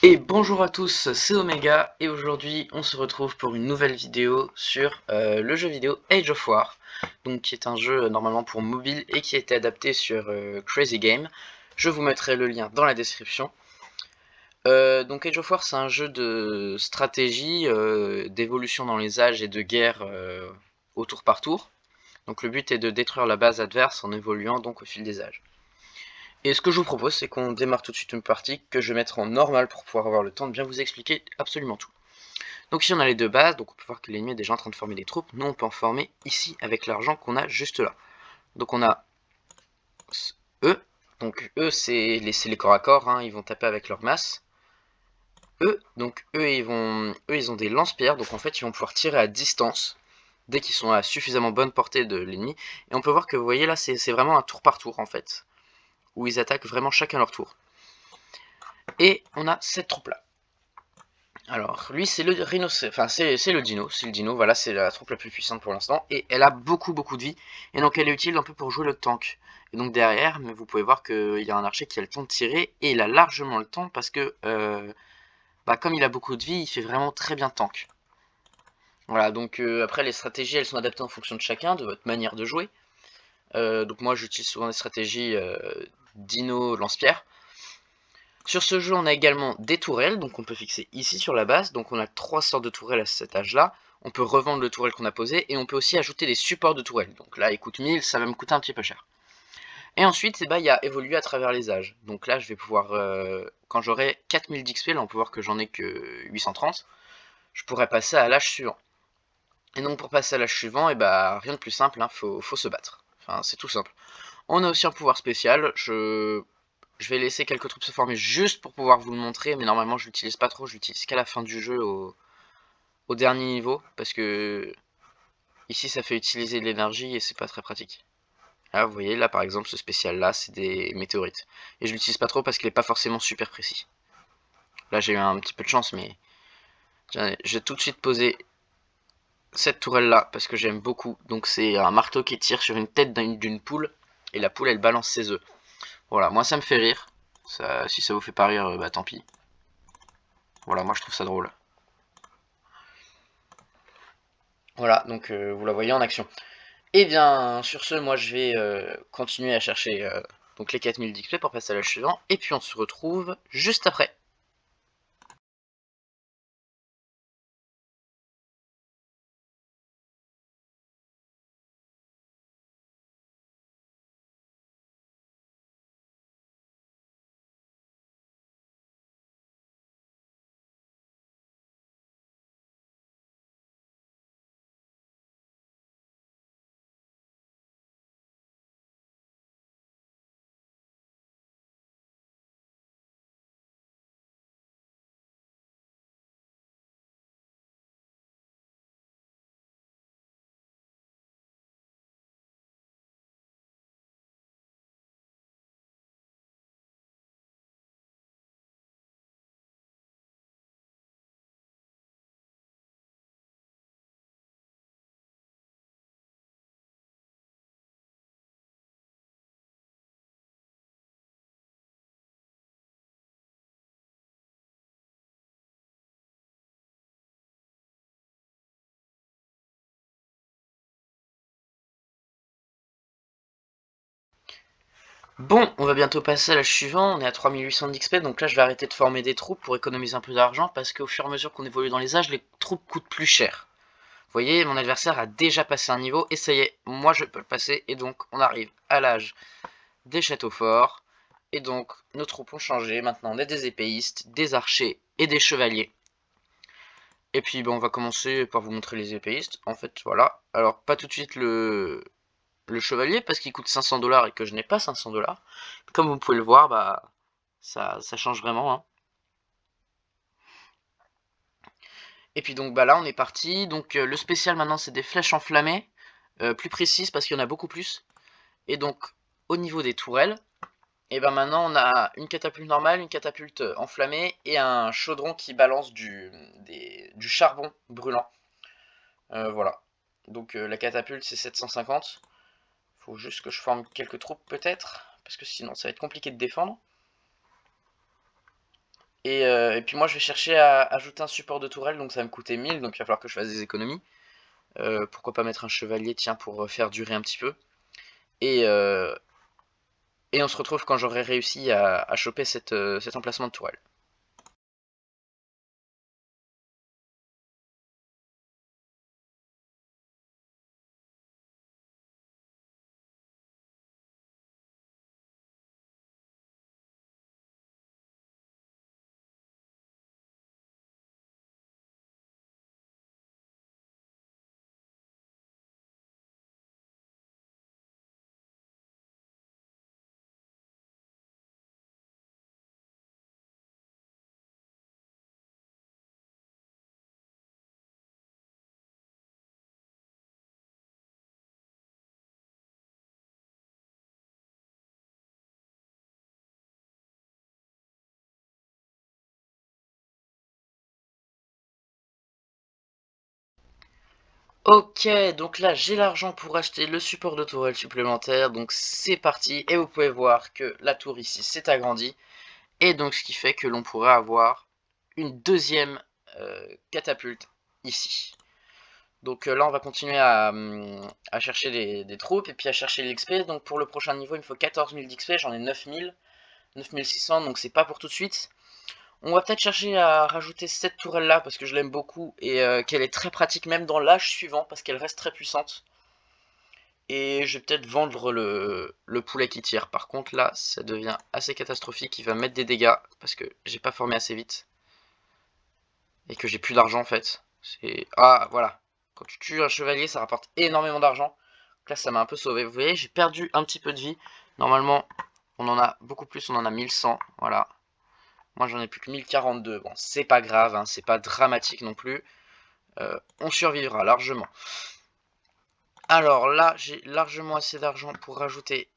Et bonjour à tous, c'est Omega et aujourd'hui on se retrouve pour une nouvelle vidéo sur le jeu vidéo Age of War, donc qui est un jeu normalement pour mobile et qui a été adapté sur Crazy Game. Je vous mettrai le lien dans la description. Donc Age of War, c'est un jeu de stratégie, d'évolution dans les âges et de guerre au tour par tour. Donc le but est de détruire la base adverse en évoluant donc au fil des âges. Et ce que je vous propose, c'est qu'on démarre tout de suite une partie que je vais mettre en normal pour pouvoir avoir le temps de bien vous expliquer absolument tout. Donc ici on a les deux bases, donc on peut voir que l'ennemi est déjà en train de former des troupes. Nous on peut en former ici avec l'argent qu'on a juste là. Donc on a eux, donc eux c'est les corps à corps, hein, ils vont taper avec leur masse. Eux, donc eux ils ont des lance-pierres, donc en fait ils vont pouvoir tirer à distance dès qu'ils sont à suffisamment bonne portée de l'ennemi. Et on peut voir que vous voyez là c'est vraiment un tour par tour en fait, où ils attaquent vraiment chacun leur tour. Et on a cette troupe là. Alors, lui, c'est le rhinocéros, enfin, c'est le dino, voilà, c'est la troupe la plus puissante pour l'instant, et elle a beaucoup de vie, et donc elle est utile un peu pour jouer le tank. Et donc derrière, vous pouvez voir qu'il y a un archer qui a le temps de tirer, et il a largement le temps, parce que, comme il a beaucoup de vie, il fait vraiment très bien tank. Voilà, donc après, les stratégies, elles sont adaptées en fonction de chacun, de votre manière de jouer. Donc moi, j'utilise souvent des stratégies dino lance-pierre. Sur ce jeu, on a également des tourelles, donc on peut fixer ici sur la base. Donc on a 3 sortes de tourelles à cet âge-là. On peut revendre le tourelle qu'on a posé, et on peut aussi ajouter des supports de tourelles. Donc là, il coûte 1000, ça va me coûter un petit peu cher. Et ensuite, il y a évolué à travers les âges. Donc là, je vais pouvoir, quand j'aurai 4000 d'XP, là on peut voir que j'en ai que 830, je pourrais passer à l'âge suivant. Et donc pour passer à l'âge suivant, rien de plus simple, hein, faut se battre. Enfin, c'est tout simple. On a aussi un pouvoir spécial, je vais laisser quelques troupes se former juste pour pouvoir vous le montrer, mais normalement je l'utilise pas trop, je l'utilise qu'à la fin du jeu au dernier niveau, parce que ici ça fait utiliser de l'énergie et c'est pas très pratique. Là vous voyez, là par exemple ce spécial là c'est des météorites. Et je l'utilise pas trop parce qu'il est pas forcément super précis. Là j'ai eu un petit peu de chance, mais je vais tout de suite poser cette tourelle là parce que j'aime beaucoup. Donc c'est un marteau qui tire sur une tête d'une poule, et la poule elle balance ses œufs. Voilà, moi ça me fait rire. Ça, si ça vous fait pas rire, bah tant pis. Voilà, moi je trouve ça drôle. Voilà, donc vous la voyez en action. Et bien, sur ce, moi je vais continuer à chercher donc les 4000 d'XP pour passer à l'âge suivant, et puis on se retrouve juste après. Bon, on va bientôt passer à l'âge suivant, on est à 3800 d'XP, donc là je vais arrêter de former des troupes pour économiser un peu d'argent, parce qu'au fur et à mesure qu'on évolue dans les âges, les troupes coûtent plus cher. Vous voyez, mon adversaire a déjà passé un niveau, et ça y est, moi je peux le passer, et donc on arrive à l'âge des châteaux forts, et donc nos troupes ont changé, maintenant on a des épéistes, des archers et des chevaliers. Et puis on va commencer par vous montrer les épéistes, en fait voilà. Alors pas tout de suite le chevalier parce qu'il coûte 500$ et que je n'ai pas 500$. Comme vous pouvez le voir, ça change vraiment, hein. Et puis donc là on est parti, donc le spécial maintenant c'est des flèches enflammées, plus précises parce qu'il y en a beaucoup plus. Et donc au niveau des tourelles, et maintenant on a une catapulte normale, une catapulte enflammée et un chaudron qui balance du charbon brûlant. Voilà. Donc la catapulte c'est 750. Faut juste que je forme quelques troupes peut-être, parce que sinon ça va être compliqué de défendre. Et puis moi je vais chercher à ajouter un support de tourelle, donc ça va me coûter 1000, donc il va falloir que je fasse des économies. Pourquoi pas mettre un chevalier, tiens, pour faire durer un petit peu. Et, et on se retrouve quand j'aurai réussi à choper cet emplacement de tourelle. Ok, donc là j'ai l'argent pour acheter le support de tourelle supplémentaire, donc c'est parti, et vous pouvez voir que la tour ici s'est agrandie, et donc ce qui fait que l'on pourrait avoir une deuxième catapulte ici. Donc là on va continuer à chercher des troupes, et puis à chercher l'XP, donc pour le prochain niveau il me faut 14 000 d'XP, j'en ai 9000, 9600, donc c'est pas pour tout de suite. On va peut-être chercher à rajouter cette tourelle là parce que je l'aime beaucoup et qu'elle est très pratique même dans l'âge suivant parce qu'elle reste très puissante. Et je vais peut-être vendre le poulet qui tire. Par contre là ça devient assez catastrophique, il va mettre des dégâts parce que j'ai pas formé assez vite. Et que j'ai plus d'argent en fait. Ah voilà, quand tu tues un chevalier ça rapporte énormément d'argent. Donc là ça m'a un peu sauvé. Vous voyez j'ai perdu un petit peu de vie. Normalement on en a beaucoup plus, on en a 1100, voilà. Moi j'en ai plus que 1042, bon c'est pas grave, hein, c'est pas dramatique non plus, on survivra largement. Alors là j'ai largement assez d'argent pour rajouter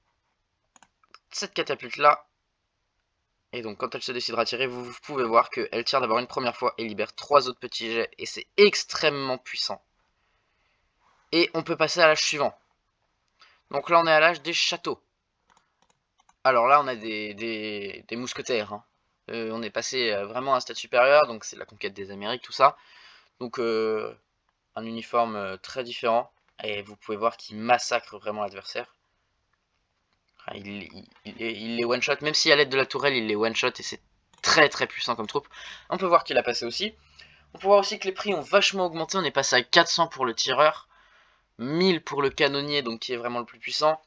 cette catapulte là. Et donc quand elle se décidera à tirer, vous pouvez voir qu'elle tire d'abord une première fois et libère 3 autres petits jets. Et c'est extrêmement puissant. Et on peut passer à l'âge suivant. Donc là on est à l'âge des châteaux. Alors là on a des mousquetaires, hein. On est passé vraiment à un stade supérieur, donc c'est la conquête des Amériques, tout ça. Donc un uniforme très différent. Et vous pouvez voir qu'il massacre vraiment l'adversaire. Enfin, il les one-shot, même si à l'aide de la tourelle il les one-shot et c'est très très puissant comme troupe. On peut voir qu'il a passé aussi. On peut voir aussi que les prix ont vachement augmenté, on est passé à 400 pour le tireur, 1000 pour le canonnier, donc qui est vraiment le plus puissant.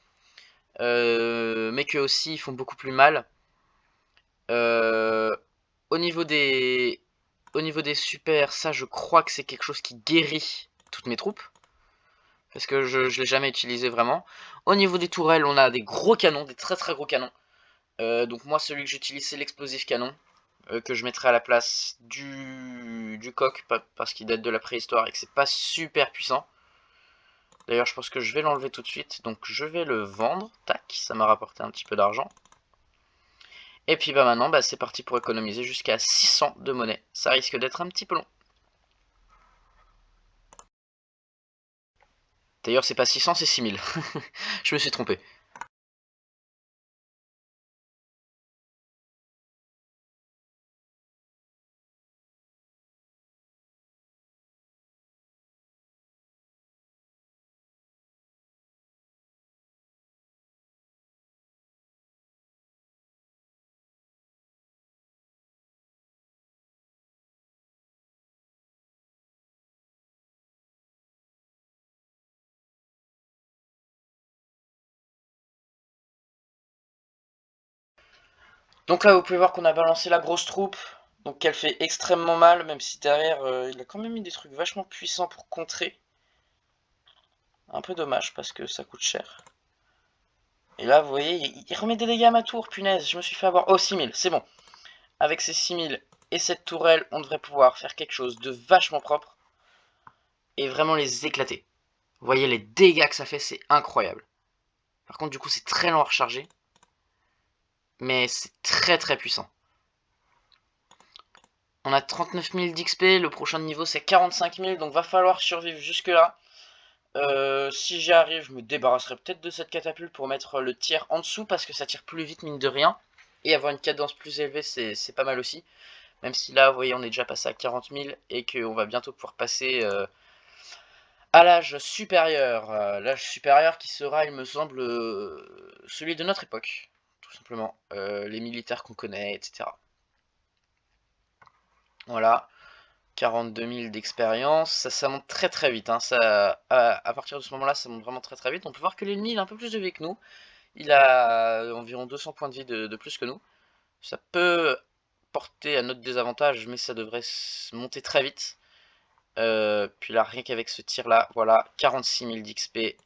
Mais que aussi ils font beaucoup plus mal. Euh, au niveau des super, ça je crois que c'est quelque chose qui guérit toutes mes troupes. Parce que je l'ai jamais utilisé vraiment. Au niveau des tourelles, on a des gros canons, des très très gros canons. Donc moi celui que j'utilise c'est l'explosif canon, que je mettrai à la place du coq, parce qu'il date de la préhistoire et que c'est pas super puissant. D'ailleurs je pense que je vais l'enlever tout de suite, donc je vais le vendre, tac, ça m'a rapporté un petit peu d'argent. Et puis bah maintenant c'est parti pour économiser jusqu'à 600 de monnaie, ça risque d'être un petit peu long. D'ailleurs c'est pas 600 c'est 6000, je me suis trompé. Donc là vous pouvez voir qu'on a balancé la grosse troupe, donc qu'elle fait extrêmement mal, même si derrière il a quand même mis des trucs vachement puissants pour contrer. Un peu dommage parce que ça coûte cher. Et là vous voyez il remet des dégâts à ma tour, punaise, je me suis fait avoir. Oh 6000, c'est bon. Avec ces 6000 et cette tourelle on devrait pouvoir faire quelque chose de vachement propre. Et vraiment les éclater. Vous voyez les dégâts que ça fait, c'est incroyable. Par contre du coup c'est très lent à recharger. Mais c'est très très puissant. On a 39 000 d'XP, le prochain niveau c'est 45 000, donc va falloir survivre jusque là. Si j'y arrive, je me débarrasserai peut-être de cette catapulte pour mettre le tir en dessous, parce que ça tire plus vite mine de rien. Et avoir une cadence plus élevée c'est pas mal aussi. Même si là, vous voyez, on est déjà passé à 40 000 et qu'on va bientôt pouvoir passer à l'âge supérieur. L'âge supérieur qui sera, il me semble, celui de notre époque, tout simplement. Les militaires qu'on connaît, etc. Voilà, 42 000 d'expérience, ça monte très très vite. Hein. Ça, à partir de ce moment-là, ça monte vraiment très très vite. On peut voir que l'ennemi, il a un peu plus de vie que nous. Il a environ 200 points de vie de plus que nous. Ça peut porter à notre désavantage, mais ça devrait monter très vite. Puis là, rien qu'avec ce tir-là, voilà, 46 000 d'XP.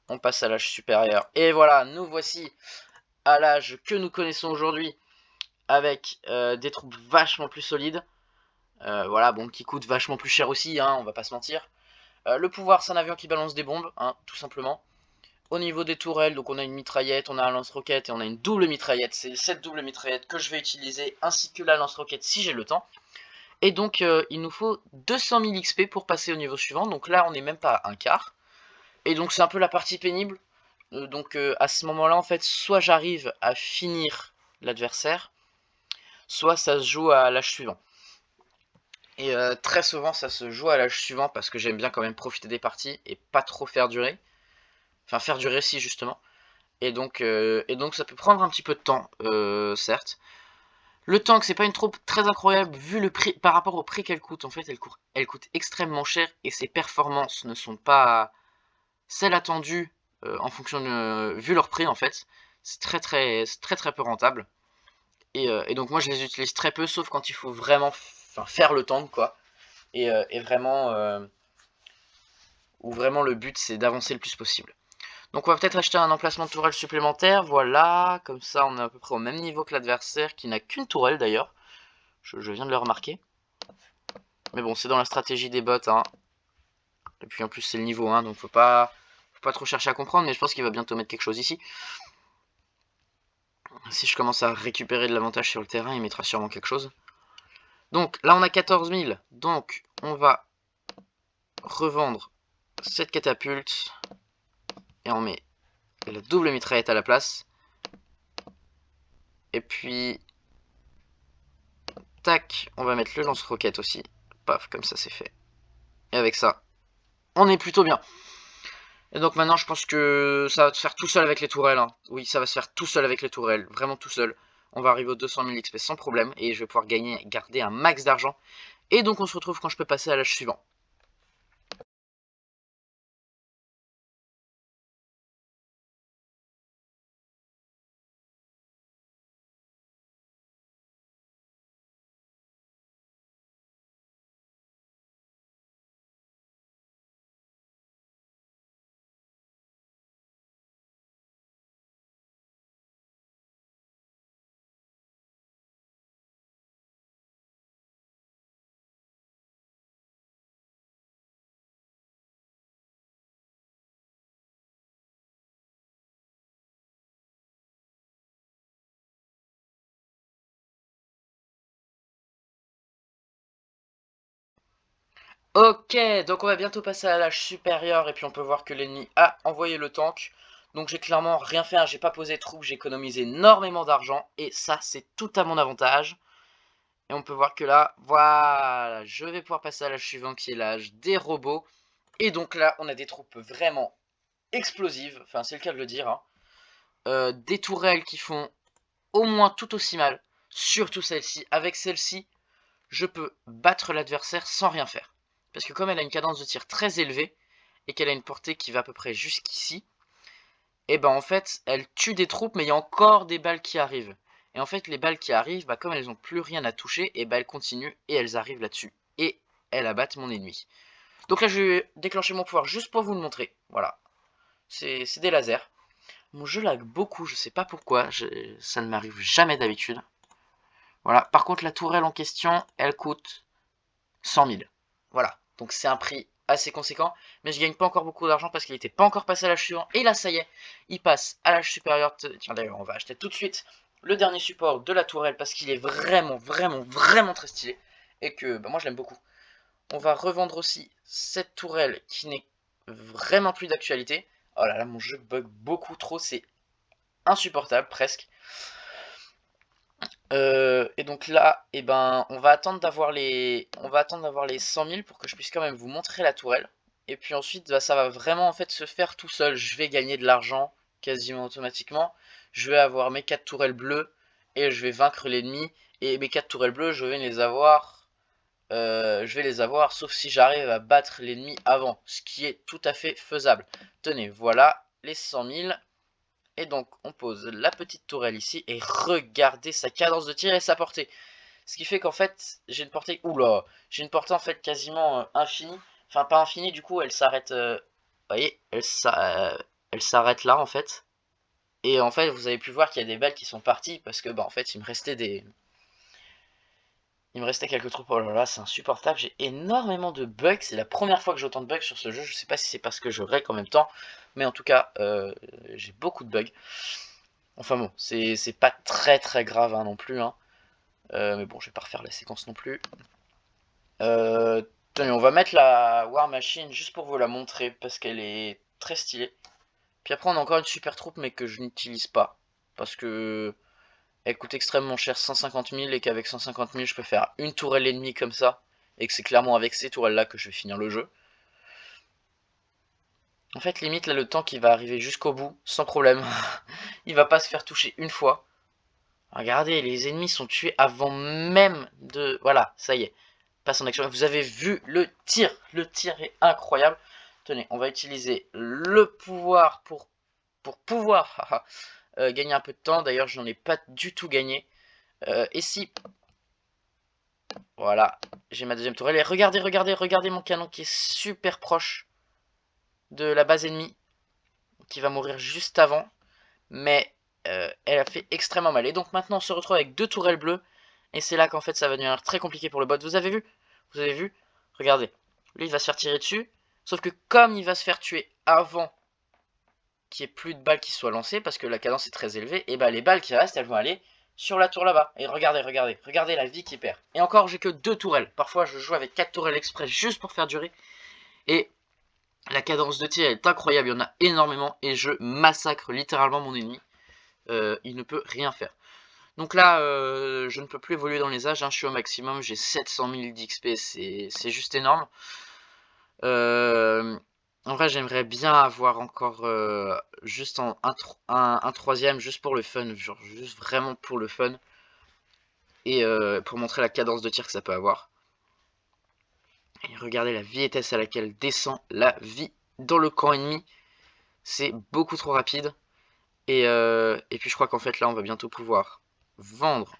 On passe à l'âge supérieur. Et voilà, nous voici à l'âge que nous connaissons aujourd'hui, avec des troupes vachement plus solides. Voilà, bon, qui coûtent vachement plus cher aussi, hein, on va pas se mentir. Le pouvoir, c'est un avion qui balance des bombes, hein, tout simplement. Au niveau des tourelles, donc on a une mitraillette, on a un lance-roquette et on a une double mitraillette. C'est cette double mitraillette que je vais utiliser, ainsi que la lance-roquette si j'ai le temps. Et donc il nous faut 200 000 XP pour passer au niveau suivant. Donc là on n'est même pas à un quart. Et donc c'est un peu la partie pénible. Donc à ce moment-là en fait, soit j'arrive à finir l'adversaire, soit ça se joue à l'âge suivant. Et très souvent ça se joue à l'âge suivant parce que j'aime bien quand même profiter des parties et pas trop faire durer. Enfin faire du récit justement. Et donc ça peut prendre un petit peu de temps, certes. Le tank, c'est pas une troupe très incroyable vu le prix par rapport au prix qu'elle coûte. En fait, elle coûte extrêmement cher et ses performances ne sont pas celles attendues en fonction de vu leur prix en fait. C'est très peu rentable. Et donc moi je les utilise très peu, sauf quand il faut vraiment faire le tank quoi. Et vraiment où vraiment le but c'est d'avancer le plus possible. Donc on va peut-être acheter un emplacement de tourelle supplémentaire, voilà, comme ça on est à peu près au même niveau que l'adversaire qui n'a qu'une tourelle d'ailleurs. Je viens de le remarquer. Mais bon, c'est dans la stratégie des bots, hein. Et puis en plus c'est le niveau 1, donc faut pas trop chercher à comprendre, mais je pense qu'il va bientôt mettre quelque chose ici. Si je commence à récupérer de l'avantage sur le terrain, il mettra sûrement quelque chose. Donc là on a 14 000, donc on va revendre cette catapulte. Et on met la double mitraillette à la place. Et puis, tac, on va mettre le lance-roquette aussi. Paf, comme ça c'est fait. Et avec ça, on est plutôt bien. Et donc maintenant, je pense que ça va se faire tout seul avec les tourelles. Hein. Oui, ça va se faire tout seul avec les tourelles. Vraiment tout seul. On va arriver aux 200 000 XP sans problème. Et je vais pouvoir garder un max d'argent. Et donc on se retrouve quand je peux passer à l'âge suivant. Ok, donc on va bientôt passer à l'âge supérieur. Et puis on peut voir que l'ennemi a envoyé le tank. Donc j'ai clairement rien fait, hein. J'ai pas posé de troupes, j'ai économisé énormément d'argent. Et ça, c'est tout à mon avantage. Et on peut voir que là, voilà, je vais pouvoir passer à l'âge suivant qui est l'âge des robots. Et donc là, on a des troupes vraiment explosives, enfin c'est le cas de le dire. Hein. Des tourelles qui font au moins tout aussi mal, surtout celle-ci. Avec celle-ci, je peux battre l'adversaire sans rien faire. Parce que comme elle a une cadence de tir très élevée, et qu'elle a une portée qui va à peu près jusqu'ici, et ben en fait, elle tue des troupes, mais il y a encore des balles qui arrivent. Et en fait, les balles qui arrivent, bah, comme elles n'ont plus rien à toucher, et bah, elles continuent et elles arrivent là-dessus. Et elles abattent mon ennemi. Donc là, je vais déclencher mon pouvoir juste pour vous le montrer. Voilà. C'est des lasers. Mon jeu lag beaucoup, je sais pas pourquoi. Ça ne m'arrive jamais d'habitude. Voilà. Par contre, la tourelle en question, elle coûte 100 000. Voilà. Donc c'est un prix assez conséquent. Mais je gagne pas encore beaucoup d'argent parce qu'il n'était pas encore passé à l'âge suivant. Et là, ça y est, il passe à l'âge supérieur. Tiens, d'ailleurs, on va acheter tout de suite le dernier support de la tourelle parce qu'il est vraiment très stylé. Et que bah, moi, je l'aime beaucoup. On va revendre aussi cette tourelle qui n'est vraiment plus d'actualité. Oh là là, mon jeu bug beaucoup trop, c'est insupportable presque. Et donc là, eh ben, on va attendre d'avoir les 100 000 pour que je puisse quand même vous montrer la tourelle. Et puis ensuite, bah, ça va vraiment en fait se faire tout seul. Je vais gagner de l'argent quasiment automatiquement. Je vais avoir mes 4 tourelles bleues et je vais vaincre l'ennemi. Et mes 4 tourelles bleues, je vais les avoir. Sauf si j'arrive à battre l'ennemi avant, ce qui est tout à fait faisable. Tenez, voilà les 100 000. Et donc on pose la petite tourelle ici et regardez sa cadence de tir et sa portée. Ce qui fait qu'en fait j'ai une portée, oula, j'ai une portée en fait quasiment infinie. Enfin pas infinie, du coup elle s'arrête, vous voyez, elle s'arrête là en fait. Et en fait vous avez pu voir qu'il y a des balles qui sont parties parce que bah en fait il me restait quelques troupes. Oh là là, c'est insupportable, j'ai énormément de bugs, c'est la première fois que j'ai autant de bugs sur ce jeu. Je sais pas si c'est parce que je règle en même temps, mais en tout cas j'ai beaucoup de bugs. Enfin bon, c'est pas très très grave hein, non plus. Hein. Mais bon, je vais pas refaire la séquence non plus. Tenez, on va mettre la War Machine juste pour vous la montrer parce qu'elle est très stylée. Puis après, on a encore une super troupe mais que je n'utilise pas. Parce que elle coûte extrêmement cher, 150 000, et qu'avec 150 000, je peux faire une tourelle ennemie comme ça. Et que c'est clairement avec ces tourelles-là que je vais finir le jeu. En fait, limite, là, le tank, il va arriver jusqu'au bout, sans problème. Il va pas se faire toucher une fois. Regardez, les ennemis sont tués avant même de... Voilà, ça y est. Passe en action. Vous avez vu le tir. Le tir est incroyable. Tenez, on va utiliser le pouvoir pour pouvoir gagner un peu de temps. D'ailleurs, je n'en ai pas du tout gagné. Et si... Voilà, j'ai ma deuxième tourelle. Et regardez, regardez, regardez mon canon qui est super proche de la base ennemie. Qui va mourir juste avant. Mais elle a fait extrêmement mal. Et donc maintenant, on se retrouve avec 2 tourelles bleues. Et c'est là qu'en fait, ça va devenir très compliqué pour le bot. Vous avez vu? Vous avez vu? Regardez. Lui, il va se faire tirer dessus. Sauf que comme il va se faire tuer avant qu'il n'y ait plus de balles qui soient lancées, parce que la cadence est très élevée, et bah les balles qui restent, elles vont aller sur la tour là-bas. Et regardez, regardez, regardez la vie qu'il perd. Et encore, j'ai que 2 tourelles. Parfois, je joue avec 4 tourelles express juste pour faire durer. Et la cadence de tir est incroyable. Il y en a énormément. Et je massacre littéralement mon ennemi. Il ne peut rien faire. Donc là, je ne peux plus évoluer dans les âges, hein, je suis au maximum, j'ai 700 000 d'XP, c'est juste énorme. En vrai, j'aimerais bien avoir encore juste un troisième, juste pour le fun, genre juste vraiment pour le fun. Et pour montrer la cadence de tir que ça peut avoir. Et regardez la vitesse à laquelle descend la vie dans le camp ennemi. C'est beaucoup trop rapide. Et puis je crois qu'en fait là, on va bientôt pouvoir vendre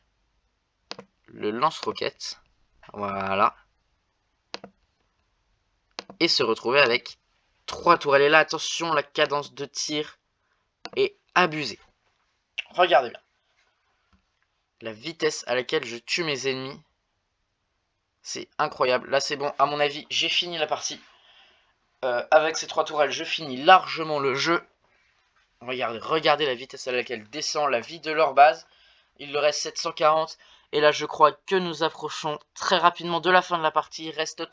le lance-roquette, voilà, et se retrouver avec 3 tourelles. Et là, attention, la cadence de tir est abusée. Regardez bien. La vitesse à laquelle je tue mes ennemis, c'est incroyable. Là, c'est bon, à mon avis, j'ai fini la partie. Avec ces 3 tourelles, je finis largement le jeu. Regardez, regardez la vitesse à laquelle descend la vie de leur base. Il leur reste 740. Et là, je crois que nous approchons très rapidement de la fin de la partie. Il reste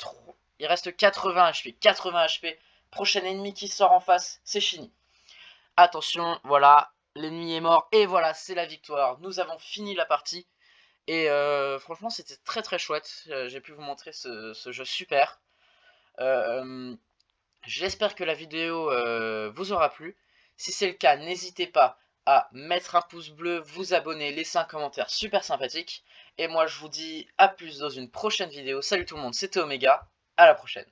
80 HP. 80 HP. Prochain ennemi qui sort en face, c'est fini. Attention, voilà, l'ennemi est mort. Et voilà, c'est la victoire. Nous avons fini la partie. Et franchement, c'était très très chouette. J'ai pu vous montrer ce jeu super. J'espère que la vidéo vous aura plu. Si c'est le cas, n'hésitez pas à mettre un pouce bleu, vous abonner, laisser un commentaire super sympathique. Et moi, je vous dis à plus dans une prochaine vidéo. Salut tout le monde, c'était Omega. À la prochaine.